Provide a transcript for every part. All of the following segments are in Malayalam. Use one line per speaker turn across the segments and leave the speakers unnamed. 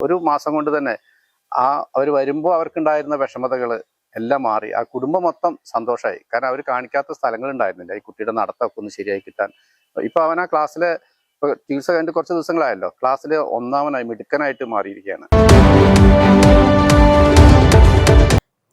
ഒരു മാസം കൊണ്ട് തന്നെ അവർ വരുമ്പോൾ അവർക്കുണ്ടായിരുന്ന വിഷമതകൾ എല്ലാം മാറി. ആ കുടുംബം മൊത്തം സന്തോഷമായി. കാരണം അവർ കാണിക്കാത്ത സ്ഥലങ്ങൾ ഉണ്ടായിരുന്നില്ല ഈ കുട്ടിയുടെ നടത്തമൊക്കെ ഒന്ന് ശരിയായി കിട്ടാൻ. ഇപ്പൊ അവൻ ആ ക്ലാസ്സിലെ ചികിത്സ കഴിഞ്ഞിട്ട് കുറച്ച് ദിവസങ്ങളായല്ലോ, ക്ലാസ്സിൽ ഒന്നാമനായി മിടുക്കനായിട്ട് മാറിയിരിക്കുകയാണ്.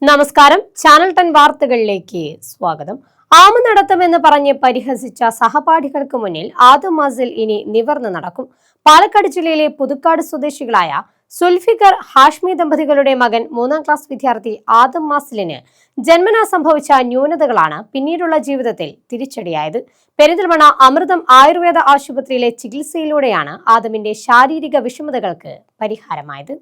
നമസ്കാരം, ചാനൽ 10 വാർത്തകളിലേക്ക് സ്വാഗതം. ആമ നടത്തമെന്ന് പറഞ്ഞ് പരിഹസിച്ച സഹപാഠികൾക്ക് മുന്നിൽ ആദം മാസിൽ ഇനി നിവർന്നു നടക്കും. പാലക്കാട് ജില്ലയിലെ പുതുക്കാട് സ്വദേശികളായ സുൽഫിക്കർ ഹാഷ്മി ദമ്പതികളുടെ മകൻ 3ാം ക്ലാസ് വിദ്യാർത്ഥി ആദം മാസിലിന് ജന്മനാ സംഭവിച്ച ന്യൂനതകളാണ് പിന്നീടുള്ള ജീവിതത്തിൽ തിരിച്ചടിയായത്. പെരിന്തൽമണ്ണ അമൃതം ആയുർവേദ ആശുപത്രിയിലെ ചികിത്സയിലൂടെയാണ് ആദമിന്റെ ശാരീരിക വിഷമതകൾക്ക് പരിഹാരമായത്.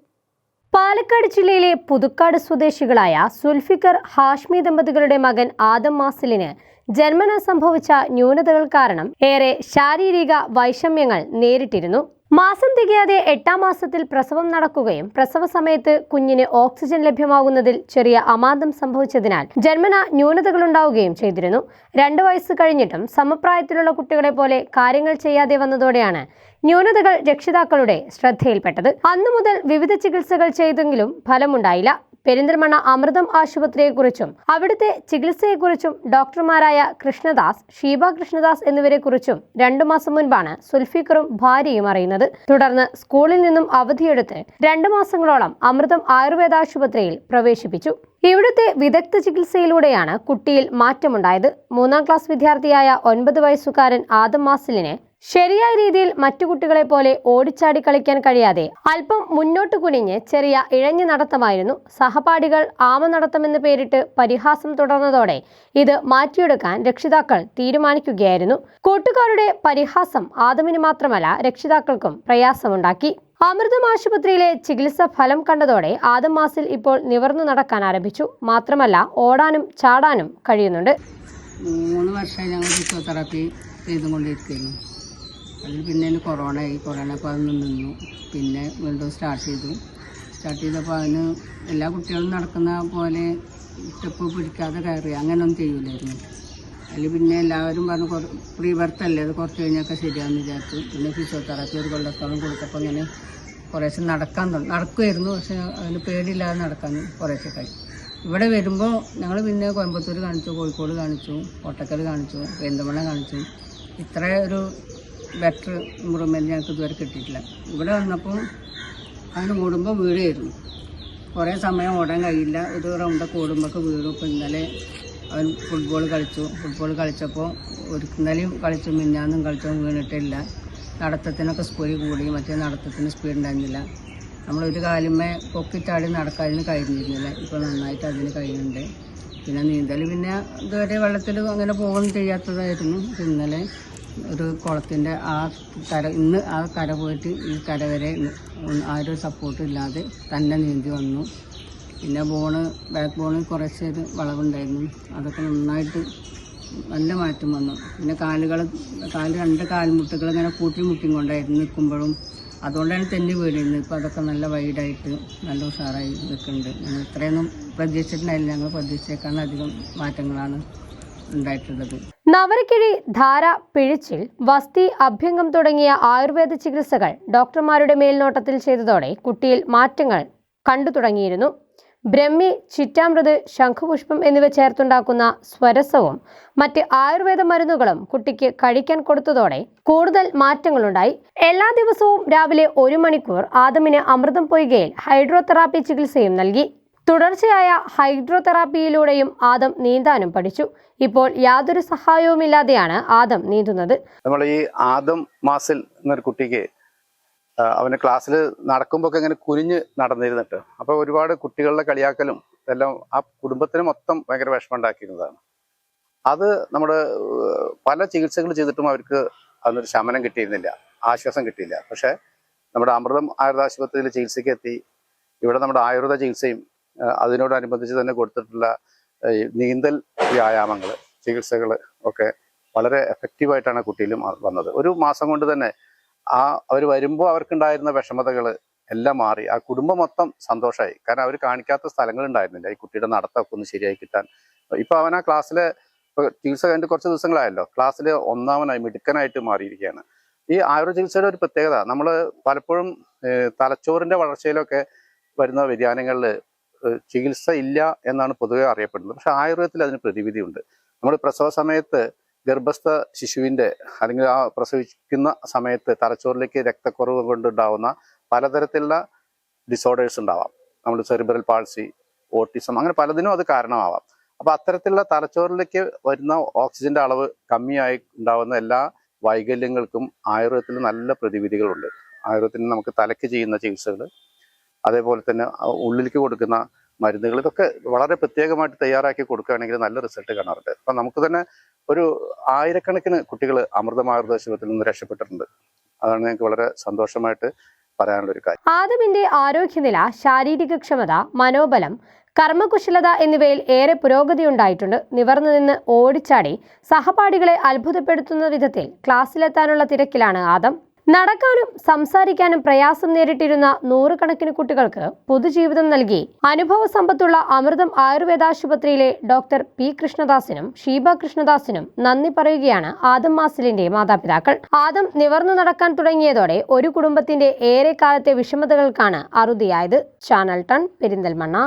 പാലക്കാട് ജില്ലയിലെ പുതുക്കാട് സ്വദേശികളായ സുൽഫിക്കർ ഹാഷ്മി ദമ്പതികളുടെ മകൻ ആദം മാസിലിന് ജന്മനാ സംഭവിച്ച ന്യൂനതകൾ കാരണം ഏറെ ശാരീരിക വൈഷമ്യങ്ങൾ നേരിട്ടിരുന്നു. മാസം തികയാതെ 8ാം മാസത്തിൽ പ്രസവം നടക്കുകയും പ്രസവ സമയത്ത് കുഞ്ഞിന് ഓക്സിജൻ ലഭ്യമാകുന്നതിൽ ചെറിയ അമാന്തം സംഭവിച്ചതിനാൽ ജന്മനാ ന്യൂനതകളുണ്ടാവുകയും ചെയ്തിരുന്നു. 2 വയസ്സ് കഴിഞ്ഞിട്ടും സമപ്രായത്തിലുള്ള കുട്ടികളെ പോലെ കാര്യങ്ങൾ ചെയ്യാതെ വന്നതോടെയാണ് ന്യൂനതകൾ രക്ഷിതാക്കളുടെ ശ്രദ്ധയിൽപ്പെട്ടത്. അന്നു മുതൽ വിവിധ ചികിത്സകൾ ചെയ്തെങ്കിലും ഫലമുണ്ടായില്ല. പെരിന്തൽമണ്ണ അമൃതം ആശുപത്രിയെക്കുറിച്ചും അവിടുത്തെ ചികിത്സയെക്കുറിച്ചും ഡോക്ടർമാരായ കൃഷ്ണദാസ്, ഷീബ കൃഷ്ണദാസ് എന്നിവരെ കുറിച്ചും 2 മാസം മുൻപാണ് സുൽഫിക്കറും ഭാര്യയും അറിയുന്നത്. തുടർന്ന് സ്കൂളിൽ നിന്നും അവധിയെടുത്ത് 2 മാസങ്ങളോളം അമൃതം ആയുർവേദ ആശുപത്രിയിൽ പ്രവേശിപ്പിച്ചു. ഇവിടുത്തെ വിദഗ്ധ ചികിത്സയിലൂടെയാണ് കുട്ടിയിൽ മാറ്റമുണ്ടായത്. 3ാം ക്ലാസ് വിദ്യാർത്ഥിയായ 9 വയസ്സുകാരൻ ആദം മാസിലിന് ശരിയായ രീതിയിൽ മറ്റു കുട്ടികളെ പോലെ ഓടിച്ചാടി കളിക്കാൻ കഴിയാതെ അല്പം മുന്നോട്ട് കുനിഞ്ഞ് ചെറിയ ഇഴഞ്ഞു നടത്തമായിരുന്നു. സഹപാഠികൾ ആമ നടത്തമെന്ന് പേരിട്ട് പരിഹാസം തുടർന്നതോടെ ഇത് മാറ്റിയെടുക്കാൻ രക്ഷിതാക്കൾ തീരുമാനിക്കുകയായിരുന്നു. കൂട്ടുകാരുടെ പരിഹാസം ആദമിന് മാത്രമല്ല രക്ഷിതാക്കൾക്കും പ്രയാസമുണ്ടാക്കി. അമൃതം ആശുപത്രിയിലെ ചികിത്സ ഫലം കണ്ടതോടെ ആദം മാസിൽ ഇപ്പോൾ നിവർന്നു നടക്കാൻ ആരംഭിച്ചു. മാത്രമല്ല ഓടാനും ചാടാനും കഴിയുന്നുണ്ട്.
3 വർഷമായി ഞങ്ങൾ ഫിസിയോതെറാപ്പി ചെയ്തുകൊണ്ടിരിക്കുന്നു. അതിൽ പിന്നെ കൊറോണയായി. കൊറോണ അപ്പോൾ അതൊന്നും നിന്നു. പിന്നെ വീണ്ടും സ്റ്റാർട്ട് ചെയ്തപ്പോൾ അതിന് എല്ലാ കുട്ടികളും നടക്കുന്ന പോലെ സ്റ്റെപ്പ് പിടിക്കാതെ കയറി അങ്ങനെയൊന്നും ചെയ്യില്ലായിരുന്നു. അതിൽ പിന്നെ എല്ലാവരും പറഞ്ഞു പ്രീ ബർത്ത് അല്ലേ, അത് കുറച്ച് കഴിഞ്ഞൊക്കെ ശരിയാണെന്ന് വിചാരിച്ചു. പിന്നെ ഫിസിയോതെറാപ്പി 1 കൊല്ലത്തോളം കൊടുത്തപ്പോൾ ഇങ്ങനെ കുറേശ്ശെ നടക്കുമായിരുന്നു. പക്ഷെ അതിന് പേടിയില്ലാതെ നടക്കാൻ കുറേശ്ശെ കഴിയും. ഇവിടെ വരുമ്പോൾ ഞങ്ങൾ പിന്നെ കോയമ്പത്തൂർ കാണിച്ചു, കോഴിക്കോട് കാണിച്ചു, കോട്ടക്കൽ കാണിച്ചു, പെരിന്തൽമണ്ണ കാണിച്ചു. ഇത്ര ഒരു ബെറ്റർ ഇമ്പ്രൂവ്മെൻറ്റ് ഞങ്ങൾക്ക് ഇതുവരെ കിട്ടിയിട്ടില്ല. ഇവിടെ വന്നപ്പോൾ അതിന് ഓടുമ്പോൾ വീഴായിരുന്നു. കുറേ സമയം ഓടാൻ കഴിയില്ല. ഒരു റൗണ്ടൊക്കെ ഓടുമ്പോൾ വീഴും. ഇപ്പോൾ ഇന്നലെ അവൻ ഫുട്ബോൾ കളിച്ചപ്പോൾ ഇന്നലെയും കളിച്ചു, മിന്നാന്നും കളിച്ചു, വീണിട്ടില്ല. നടത്തത്തിനൊക്കെ സ്പീഡ് കൂടി, മറ്റേ നടത്തത്തിന് സ്പീഡ് ഉണ്ടായിരുന്നില്ല. നമ്മളൊരു കാലുമേ പൊക്കിച്ചാടി നടക്കാതിന് കഴിഞ്ഞിരുന്നില്ല. ഇപ്പോൾ നന്നായിട്ട് അതിന് കഴിയുന്നുണ്ട്. പിന്നെ നീന്തൽ പിന്നെ ഇതുവരെ വെള്ളത്തിൽ അങ്ങനെ പോകുകയൊന്നും ചെയ്യാത്തതായിരുന്നു. ഇന്നലെ ഒരു കുളത്തിൻ്റെ ഇന്ന് ആ കര പോയിട്ട് ഈ കര വരെ ആരും സപ്പോർട്ട് ഇല്ലാതെ തന്നെ നീന്തി വന്നു. പിന്നെ ബാക്ക് ബോണിൽ കുറച്ചൊരു വളവുണ്ടായിരുന്നു. അതൊക്കെ നന്നായിട്ട് നല്ല മാറ്റം വന്നു. പിന്നെ 2 കാൽമുട്ടുകൾ ഇങ്ങനെ മുട്ടിക്കൊണ്ടായിരുന്നു നിൽക്കുമ്പോഴും. അതുകൊണ്ടാണ് തെന്നി വീണിരുന്നത്. ഇപ്പോൾ അതൊക്കെ നല്ല വൈഡായിട്ട് നല്ല ഉഷാറായി നിൽക്കുന്നുണ്ട്. ഞങ്ങൾ ഇത്രയൊന്നും പ്രതീക്ഷിച്ചിട്ടുണ്ടായില്ല. ഞങ്ങൾ പ്രതീക്ഷിച്ചേക്കാൾ അധികം മാറ്റങ്ങളാണ് ഉണ്ടായിട്ടുള്ളത്.
നവരക്കിഴി, ധാര, പിഴിച്ചിൽ, വസ്തി, അഭ്യംഗം തുടങ്ങിയ ആയുർവേദ ചികിത്സകൾ ഡോക്ടർമാരുടെ മേൽനോട്ടത്തിൽ ചെയ്തതോടെ കുട്ടിയിൽ മാറ്റങ്ങൾ കണ്ടു തുടങ്ങിയിരുന്നു. ബ്രഹ്മി, ചിറ്റാമൃത്, ശംഖുപുഷ്പം എന്നിവ ചേർത്തുണ്ടാക്കുന്ന സ്വരസവും മറ്റ് ആയുർവേദ മരുന്നുകളും കുട്ടിക്ക് കഴിക്കാൻ കൊടുത്തതോടെ കൂടുതൽ മാറ്റങ്ങളുണ്ടായി. എല്ലാ ദിവസവും രാവിലെ 1 മണിക്കൂർ ആദമിന് അമൃതം പൊയ്കയിൽ ഹൈഡ്രോതെറാപ്പി ചികിത്സയും നൽകി. തുടർച്ചയായ ഹൈഡ്രോതെറാപ്പിയിലൂടെയും ആദം നീന്താനും പഠിച്ചു. ഇപ്പോൾ യാതൊരു സഹായവുമില്ലാതെയാണ് ആദം നീന്തുന്നത്.
നമ്മൾ ഈ ആദം മാസിൽ എന്നൊരു കുട്ടിക്ക് അവന് ക്ലാസ്സിൽ നടക്കുമ്പോൾ ഒക്കെ ഇങ്ങനെ കുനിഞ്ഞ് നടന്നിരുന്നിട്ട് അപ്പോൾ ഒരുപാട് കുട്ടികളുടെ കളിയാക്കലും എല്ലാം ആ കുടുംബത്തിന് മൊത്തം ഭയങ്കര വിഷമം ഉണ്ടാക്കിയിരുന്നതാണ്. അത് നമ്മുടെ പല ചികിത്സകൾ ചെയ്തിട്ടും അവർക്ക് അതിനൊരു ശമനം കിട്ടിയിരുന്നില്ല, ആശ്വാസം കിട്ടിയില്ല. പക്ഷെ നമ്മുടെ അമൃതം ആയുർവേദ ആശുപത്രിയിൽ ചികിത്സയ്ക്ക് എത്തി. ഇവിടെ നമ്മുടെ ആയുർവേദ ചികിത്സയും അതിനോടനുബന്ധിച്ച് തന്നെ കൊടുത്തിട്ടുള്ള നീന്തൽ വ്യായാമങ്ങൾ, ചികിത്സകൾ ഒക്കെ വളരെ എഫക്റ്റീവായിട്ടാണ് കുട്ടിയിലും വന്നത്. ഒരു മാസം കൊണ്ട് തന്നെ അവർ വരുമ്പോൾ അവർക്കുണ്ടായിരുന്ന വിഷമതകൾ എല്ലാം മാറി. ആ കുടുംബം മൊത്തം സന്തോഷമായി. കാരണം അവർ കാണിക്കാത്ത സ്ഥലങ്ങൾ ഉണ്ടായിരുന്നില്ല ഈ കുട്ടിയുടെ നടത്തമൊക്കെ ഒന്ന് ശരിയായി കിട്ടാൻ. ഇപ്പൊ അവൻ ആ ക്ലാസ്സിലെ ചികിത്സ കഴിഞ്ഞിട്ട് കുറച്ച് ദിവസങ്ങളായല്ലോ, ക്ലാസ്സിൽ ഒന്നാമനായി മിടുക്കനായിട്ട് മാറിയിരിക്കുകയാണ്. ഈ ആയുർവേദ ചികിത്സയുടെ ഒരു പ്രത്യേകത, നമ്മൾ പലപ്പോഴും തലച്ചോറിന്റെ വളർച്ചയിലൊക്കെ വരുന്ന വ്യതിയാനങ്ങളിൽ ചികിത്സ ഇല്ല എന്നാണ് പൊതുവെ അറിയപ്പെടുന്നത്. പക്ഷെ ആയുർവേദത്തിൽ അതിന് പ്രതിവിധിയുണ്ട്. നമ്മൾ പ്രസവ സമയത്ത് ഗർഭസ്ഥ ശിശുവിൻ്റെ അല്ലെങ്കിൽ ആ പ്രസവിക്കുന്ന സമയത്ത് തലച്ചോറിലേക്ക് രക്തക്കുറവ് കൊണ്ടുണ്ടാവുന്ന പലതരത്തിലുള്ള ഡിസോർഡേഴ്സ് ഉണ്ടാവാം. നമ്മൾ സെറിബ്രൽ പാൾസി, ഓട്ടിസം, അങ്ങനെ പലതിനും അത് കാരണമാവാം. അപ്പോൾ അത്തരത്തിലുള്ള തലച്ചോറിലേക്ക് വരുന്ന ഓക്സിജന്റെ അളവ് കമ്മിയായി ഉണ്ടാവുന്ന എല്ലാ വൈകല്യങ്ങൾക്കും ആയുർവേദത്തിൽ നല്ല പ്രതിവിധികളുണ്ട്. ആയുർവേദത്തിന് നമുക്ക് തലയ്ക്ക് ചെയ്യുന്ന ചികിത്സകൾ, അതേപോലെ തന്നെ ഉള്ളിലേക്ക് കൊടുക്കുന്ന മരുന്നുകൾ, ഇതൊക്കെ വളരെ പ്രത്യേകമായിട്ട് തയ്യാറാക്കി കൊടുക്കുകയാണെങ്കിൽ നല്ല റിസൾട്ട് കാണാറുണ്ട്. അപ്പം നമുക്ക് തന്നെ ഒരു 1000കണക്കിന് കുട്ടികൾ അമൃതമായുർദേശത്തിൽ നിന്ന് രക്ഷപ്പെട്ടിട്ടുണ്ട്. അതാണ് ഞങ്ങൾക്ക് വളരെ സന്തോഷമായിട്ട് പറയാനുള്ള ഒരു കാര്യം.
ആദമിന്റെ ആരോഗ്യനില, ശാരീരിക ക്ഷമത, മനോബലം, കർമ്മകുശലത എന്നിവയിൽ ഏറെ പുരോഗതിയുണ്ടായിട്ടുണ്ട്. നിവർന്നു നിന്ന് ഓടിച്ചാടി സഹപാഠികളെ അത്ഭുതപ്പെടുത്തുന്ന വിധത്തിൽ ക്ലാസ്സിലെത്താനുള്ള തിരക്കിലാണ് ആദം. നടക്കാനും സംസാരിക്കാനും പ്രയാസം നേരിട്ടിരുന്ന നൂറുകണക്കിന് കുട്ടികൾക്ക് പുതുജീവിതം നൽകി അനുഭവ സമ്പത്തുള്ള അമൃതം ആയുർവേദാശുപത്രിയിലെ ഡോക്ടർ പി കൃഷ്ണദാസിനും ഷീബ കൃഷ്ണദാസിനും നന്ദി പറയുകയാണ് ആദം മാസിലിന്റെ മാതാപിതാക്കൾ. ആദം നിവർന്നു നടക്കാൻ തുടങ്ങിയതോടെ ഒരു കുടുംബത്തിന്റെ ഏറെ കാലത്തെ വിഷമതകൾക്കാണ് അറുതിയായത്. ചാനൽ ടൺ, പെരിന്തൽമണ്ണ.